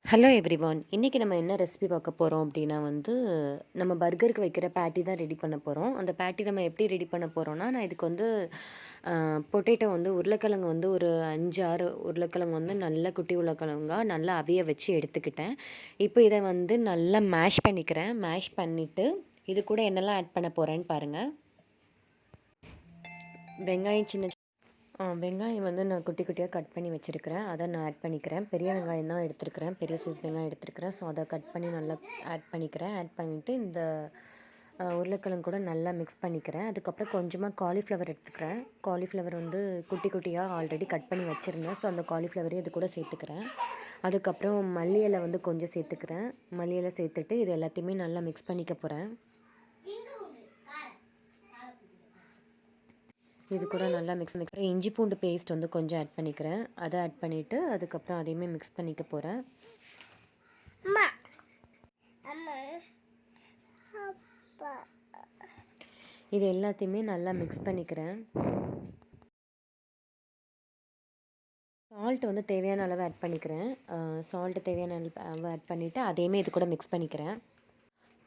Hello everyone. இன்றைக்கி நம்ம என்ன ரெசிபி பார்க்க போகிறோம் அப்படின்னா நம்ம பர்கருக்கு வைக்கிற பேட்டி தான் ரெடி பண்ண போகிறோம். அந்த பேட்டி நம்ம எப்படி ரெடி பண்ண போகிறோம்னா, நான் இதுக்கு பொட்டேட்டோ உருளைக்கிழங்கு ஒரு 5, 6 உருளைக்கிழங்கு நல்ல குட்டி உருளைக்கிழங்கா நல்லா அவிய வச்சு எடுத்துக்கிட்டேன். இப்போ இதை நல்லா மேஷ் பண்ணிக்கிறேன். மேஷ் பண்ணிவிட்டு இது கூட என்னெல்லாம் ஆட் பண்ண போகிறேன்னு பாருங்கள். வெங்காயம் வெங்காயம் நான் குட்டி குட்டியாக கட் பண்ணி வச்சுருக்கிறேன். அதை நான் ஆட் பண்ணிக்கிறேன். பெரிய வெங்காயம் தான் எடுத்துருக்கிறேன். பெரிய சைஸ் வெங்காயம் எடுத்துருக்கிறேன். ஸோ அதை கட் பண்ணி நல்லா ஆட் பண்ணிக்கிறேன். ஆட் பண்ணிவிட்டு இந்த உருளைக்கிழங்கு கூட நல்லா மிக்ஸ் பண்ணிக்கிறேன். அதுக்கப்புறம் கொஞ்சமாக காலிஃப்ளவர் எடுத்துக்கிறேன். காலிஃப்ளவர் குட்டி குட்டியாக ஆல்ரெடி கட் பண்ணி வச்சுருந்தேன். ஸோ அந்த காலிஃப்ளவரையும் இது கூட சேர்த்துக்கிறேன். அதுக்கப்புறம் மல்லி இலை கொஞ்சம் சேர்த்துக்கிறேன். மல்லி இலை சேர்த்துட்டு இது எல்லாத்தையுமே நல்லா மிக்ஸ் பண்ணிக்க போகிறேன். இது கூட நல்லா மிக்ஸ் இஞ்சி பூண்டு பேஸ்ட் கொஞ்சம் ஆட் பண்ணிக்கிறேன். அதை ஆட் பண்ணிவிட்டு அதுக்கப்புறம் அதையுமே மிக்ஸ் பண்ணிக்க போகிறேன். இது எல்லாத்தையுமே நல்லா மிக்ஸ் பண்ணிக்கிறேன். சால்ட் தேவையான அளவு ஆட் பண்ணிக்கிறேன். சால்ட்டு தேவையான அளவு ஆட் பண்ணிவிட்டு அதையுமே இது கூட மிக்ஸ் பண்ணிக்கிறேன்.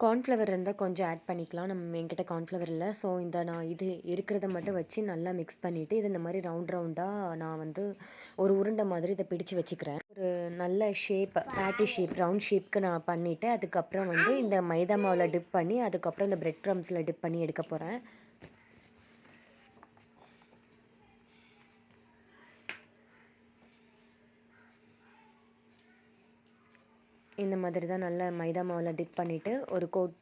கார்ன்ஃப்ளவர் இருந்தால் கொஞ்சம் ஆட் பண்ணிக்கலாம். என்கிட்ட கார்ன்ஃப்ளவர் இல்லை. ஸோ நான் இது இருக்கிறத மட்டும் வச்சு நல்லா மிக்ஸ் பண்ணிவிட்டு இது இந்த மாதிரி ரவுண்டாக நான் ஒரு உருண்டை மாதிரி இதை பிடிச்சு வச்சுக்கிறேன். ஒரு நல்ல பேட்டி ஷேப், ரவுண்ட் ஷேப்க்கு நான் பண்ணிவிட்டு அதுக்கப்புறம் இந்த மைதா மாவில் டிப் பண்ணி அதுக்கப்புறம் இந்த பிரெட் க்ரம்ஸில் டிப் பண்ணி எடுக்க போகிறேன். இந்த மாதிரி தான் நல்லா மைதா மாவில் டிப் பண்ணிவிட்டு ஒரு கோட்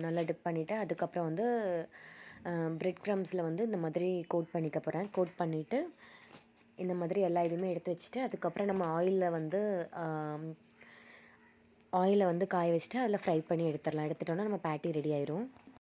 நல்லா டிப் பண்ணிவிட்டு அதுக்கப்புறம் பிரெட் க்ரம்ஸில் இந்த மாதிரி கோட் பண்ணிக்க போகிறேன். கோட் பண்ணிவிட்டு இந்த மாதிரி எல்லா இதுவுமே எடுத்து வச்சுட்டு அதுக்கப்புறம் நம்ம ஆயிலில் காய வச்சுட்டு அதில் ஃப்ரை பண்ணி எடுத்துடலாம். எடுத்துட்டோன்னா நம்ம பேட்டி ரெடி ஆயிரும்.